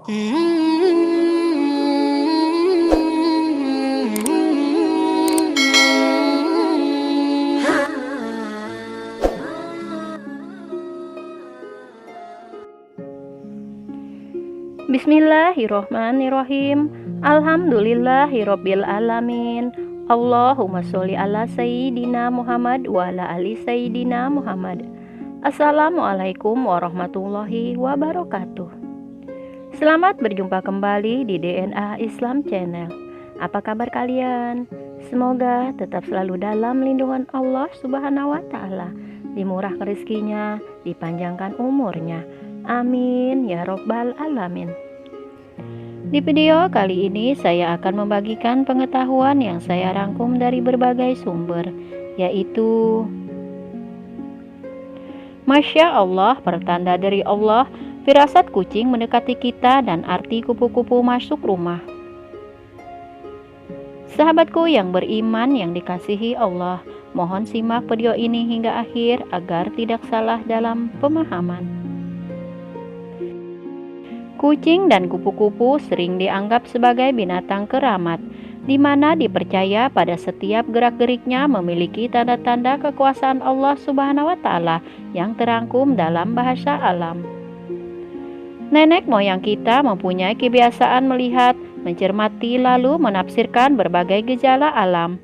Bismillahirrohmanirrohim. Alhamdulillahirabbil alamin. Allahumma sholli ala sayyidina Muhammad wa ala ali sayyidina Muhammad. Assalamualaikum warahmatullahi wabarakatuh. Selamat berjumpa kembali di DNA Islam Channel. Apa kabar kalian? Semoga tetap selalu dalam lindungan Allah Subhanahu wa taala, dimurahkan rezekinya, dipanjangkan umurnya. Amin ya robbal alamin. Di video kali ini saya akan membagikan pengetahuan yang saya rangkum dari berbagai sumber, yaitu Masya Allah, pertanda dari Allah, firasat kucing mendekati kita dan arti kupu-kupu masuk rumah. Sahabatku yang beriman yang dikasihi Allah, mohon simak video ini hingga akhir agar tidak salah dalam pemahaman. Kucing dan kupu-kupu sering dianggap sebagai binatang keramat, di mana dipercaya pada setiap gerak-geriknya memiliki tanda-tanda kekuasaan Allah Subhanahu wa taala yang terangkum dalam bahasa alam. Nenek moyang kita mempunyai kebiasaan melihat, mencermati lalu menafsirkan berbagai gejala alam.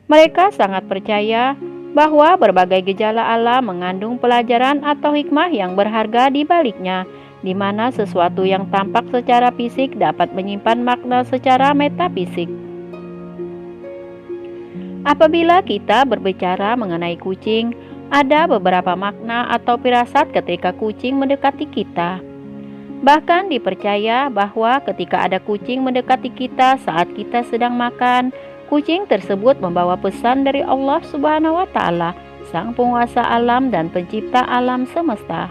Mereka sangat percaya bahwa berbagai gejala alam mengandung pelajaran atau hikmah yang berharga di baliknya, di mana sesuatu yang tampak secara fisik dapat menyimpan makna secara metafisik. Apabila kita berbicara mengenai kucing, ada beberapa makna atau firasat ketika kucing mendekati kita. Bahkan dipercaya bahwa ketika ada kucing mendekati kita saat kita sedang makan, kucing tersebut membawa pesan dari Allah Subhanahu wa taala, Sang Penguasa alam dan Pencipta alam semesta.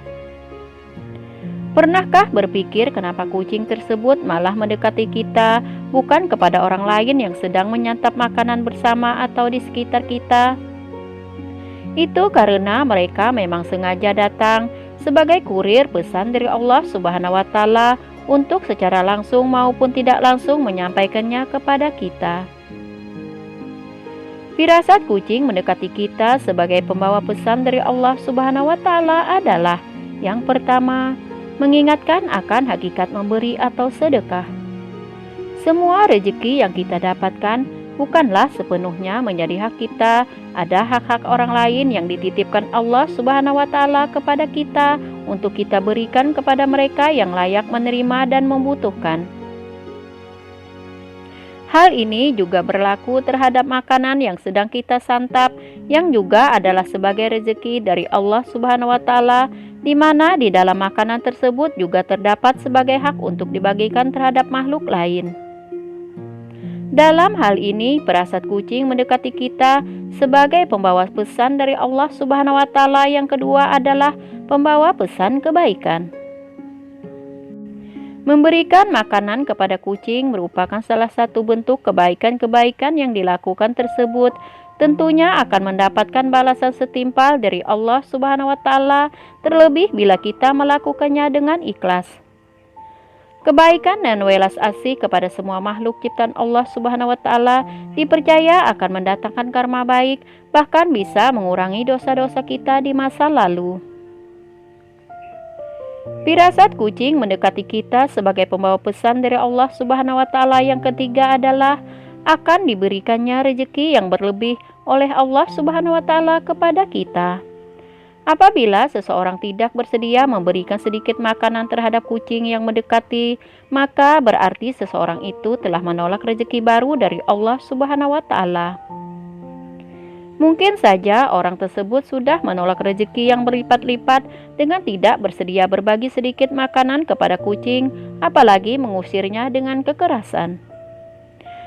Pernahkah berpikir kenapa kucing tersebut malah mendekati kita, bukan kepada orang lain yang sedang menyantap makanan bersama atau di sekitar kita? Itu karena mereka memang sengaja datang sebagai kurir pesan dari Allah Subhanahu wa taala untuk secara langsung maupun tidak langsung menyampaikannya kepada kita. Firasat kucing mendekati kita sebagai pembawa pesan dari Allah Subhanahu wa taala adalah yang pertama, mengingatkan akan hakikat memberi atau sedekah. Semua rezeki yang kita dapatkan bukanlah sepenuhnya menjadi hak kita. Ada hak-hak orang lain yang dititipkan Allah Subhanahu wa taala kepada kita untuk kita berikan kepada mereka yang layak menerima dan membutuhkan. Hal ini juga berlaku terhadap makanan yang sedang kita santap, yang juga adalah sebagai rezeki dari Allah Subhanahu wa taala, di mana di dalam makanan tersebut juga terdapat sebagai hak untuk dibagikan terhadap makhluk lain. Dalam hal ini, firasat kucing mendekati kita sebagai pembawa pesan dari Allah Subhanahu wa taala. Yang kedua adalah pembawa pesan kebaikan. Memberikan makanan kepada kucing merupakan salah satu bentuk kebaikan-kebaikan yang dilakukan tersebut. Tentunya akan mendapatkan balasan setimpal dari Allah Subhanahu wa taala, terlebih bila kita melakukannya dengan ikhlas. Kebaikan dan welas asih kepada semua makhluk ciptaan Allah Subhanahu wa taala dipercaya akan mendatangkan karma baik, bahkan bisa mengurangi dosa-dosa kita di masa lalu. Firasat kucing mendekati kita sebagai pembawa pesan dari Allah Subhanahu wa taala. Yang ketiga adalah akan diberikannya rezeki yang berlebih oleh Allah Subhanahu wa taala kepada kita. Apabila seseorang tidak bersedia memberikan sedikit makanan terhadap kucing yang mendekati, maka berarti seseorang itu telah menolak rezeki baru dari Allah Subhanahu wa taala. Mungkin saja orang tersebut sudah menolak rezeki yang berlipat-lipat dengan tidak bersedia berbagi sedikit makanan kepada kucing, apalagi mengusirnya dengan kekerasan.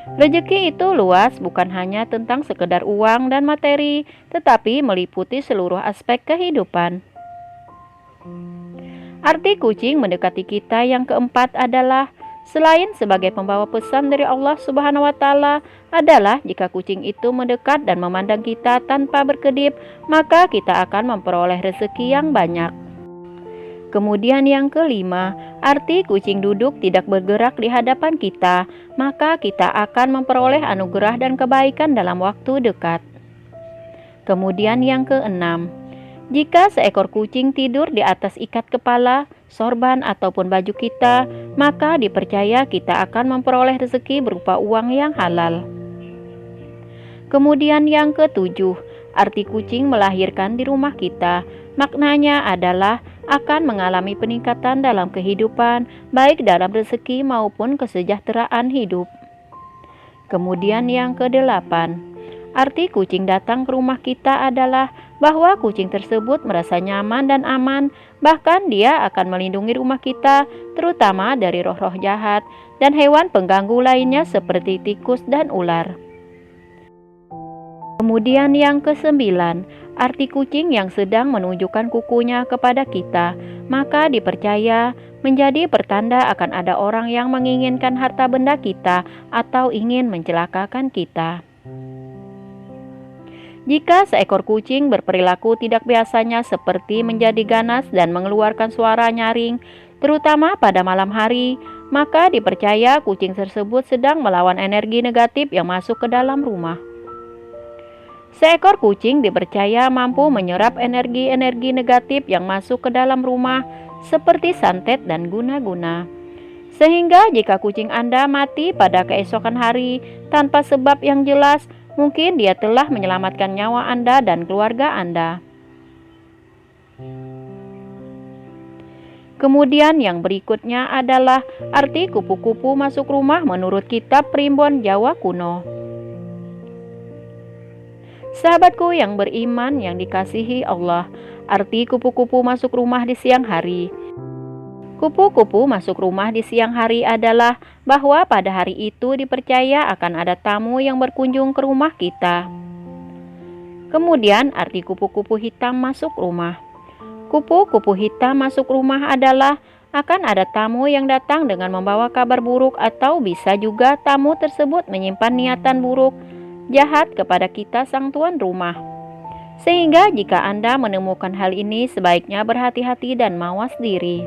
Rezeki itu luas, bukan hanya tentang sekedar uang dan materi, tetapi meliputi seluruh aspek kehidupan. Arti kucing mendekati kita yang keempat adalah selain sebagai pembawa pesan dari Allah Subhanahu wa taala, adalah jika kucing itu mendekat dan memandang kita tanpa berkedip, maka kita akan memperoleh rezeki yang banyak. Kemudian yang kelima, arti kucing duduk tidak bergerak di hadapan kita, maka kita akan memperoleh anugerah dan kebaikan dalam waktu dekat. Kemudian yang keenam, jika seekor kucing tidur di atas ikat kepala, sorban ataupun baju kita, maka dipercaya kita akan memperoleh rezeki berupa uang yang halal. Kemudian yang ketujuh, arti kucing melahirkan di rumah kita. Maknanya adalah akan mengalami peningkatan dalam kehidupan, baik dalam rezeki maupun kesejahteraan hidup. Kemudian yang kedelapan, arti kucing datang ke rumah kita adalah bahwa kucing tersebut merasa nyaman dan aman, bahkan dia akan melindungi rumah kita, terutama dari roh-roh jahat dan hewan pengganggu lainnya seperti tikus dan ular. Kemudian yang kesembilan, arti kucing yang sedang menunjukkan kukunya kepada kita, maka dipercaya menjadi pertanda akan ada orang yang menginginkan harta benda kita atau ingin mencelakakan kita. Jika seekor kucing berperilaku tidak biasanya seperti menjadi ganas dan mengeluarkan suara nyaring, terutama pada malam hari, maka dipercaya kucing tersebut sedang melawan energi negatif yang masuk ke dalam rumah. Seekor kucing dipercaya mampu menyerap energi-energi negatif yang masuk ke dalam rumah seperti santet dan guna-guna. Sehingga jika kucing Anda mati pada keesokan hari tanpa sebab yang jelas, mungkin dia telah menyelamatkan nyawa Anda dan keluarga Anda. Kemudian yang berikutnya adalah arti kupu-kupu masuk rumah menurut kitab Primbon Jawa Kuno. Sahabatku yang beriman yang dikasihi Allah, arti kupu-kupu masuk rumah di siang hari. Kupu-kupu masuk rumah di siang hari adalah bahwa pada hari itu dipercaya akan ada tamu yang berkunjung ke rumah kita. Kemudian arti kupu-kupu hitam masuk rumah. Kupu-kupu hitam masuk rumah adalah akan ada tamu yang datang dengan membawa kabar buruk, atau bisa juga tamu tersebut menyimpan niatan buruk jahat kepada kita sang tuan rumah. Sehingga jika Anda menemukan hal ini, sebaiknya berhati-hati dan mawas diri.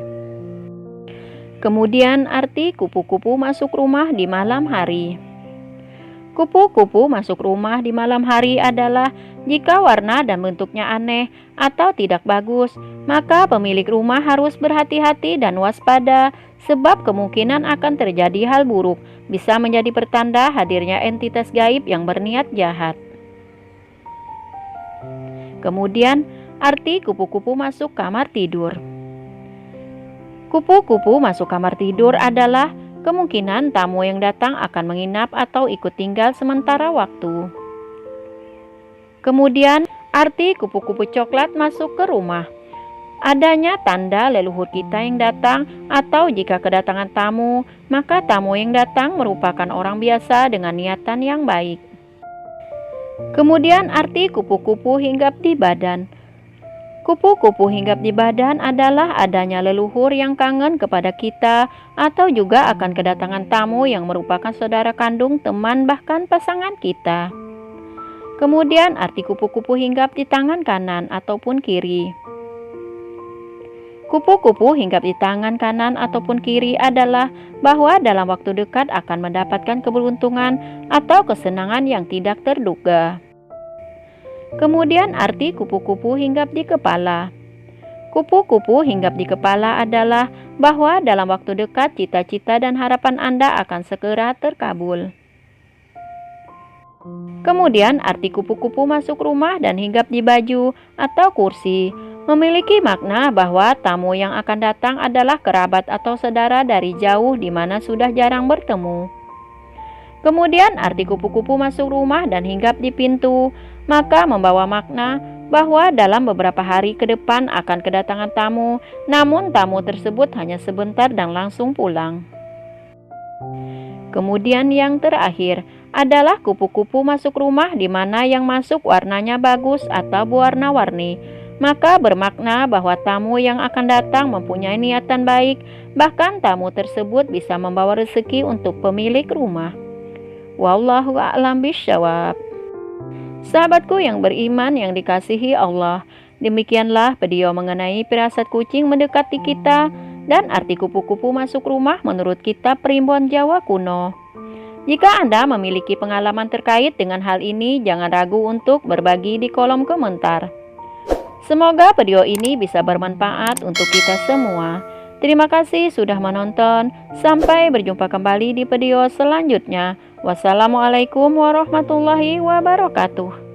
Kemudian arti kupu-kupu masuk rumah di malam hari. Kupu-kupu masuk rumah di malam hari adalah jika warna dan bentuknya aneh atau tidak bagus, maka pemilik rumah harus berhati-hati dan waspada, sebab kemungkinan akan terjadi hal buruk, bisa menjadi pertanda hadirnya entitas gaib yang berniat jahat. Kemudian arti kupu-kupu masuk kamar tidur. Kupu-kupu masuk kamar tidur adalah kemungkinan tamu yang datang akan menginap atau ikut tinggal sementara waktu. Kemudian arti kupu-kupu coklat masuk ke rumah. Adanya tanda leluhur kita yang datang, atau jika kedatangan tamu, maka tamu yang datang merupakan orang biasa dengan niatan yang baik. Kemudian arti kupu-kupu hinggap di badan. Kupu-kupu hinggap di badan adalah adanya leluhur yang kangen kepada kita, atau juga akan kedatangan tamu yang merupakan saudara kandung, teman, bahkan pasangan kita. Kemudian arti kupu-kupu hinggap di tangan kanan ataupun kiri. Kupu-kupu hinggap di tangan kanan ataupun kiri adalah bahwa dalam waktu dekat akan mendapatkan keberuntungan atau kesenangan yang tidak terduga. Kemudian arti kupu-kupu hinggap di kepala. Kupu-kupu hinggap di kepala adalah bahwa dalam waktu dekat cita-cita dan harapan Anda akan segera terkabul. Kemudian arti kupu-kupu masuk rumah dan hinggap di baju atau kursi memiliki makna bahwa tamu yang akan datang adalah kerabat atau saudara dari jauh di mana sudah jarang bertemu. Kemudian arti kupu-kupu masuk rumah dan hinggap di pintu, maka membawa makna bahwa dalam beberapa hari ke depan akan kedatangan tamu, namun tamu tersebut hanya sebentar dan langsung pulang. Kemudian yang terakhir adalah kupu-kupu masuk rumah di mana yang masuk warnanya bagus atau berwarna-warni. Maka bermakna bahwa tamu yang akan datang mempunyai niatan baik, bahkan tamu tersebut bisa membawa rezeki untuk pemilik rumah. Wallahu a'lam bishawab. Sahabatku yang beriman yang dikasihi Allah, Demikianlah video mengenai firasat kucing mendekati kita dan arti kupu-kupu masuk rumah menurut kitab Primbon Jawa Kuno. Jika Anda memiliki pengalaman terkait dengan hal ini, jangan ragu untuk berbagi di kolom komentar. Semoga video ini bisa bermanfaat untuk kita semua. Terima kasih sudah menonton. Sampai berjumpa kembali di video selanjutnya. Wassalamualaikum warahmatullahi wabarakatuh.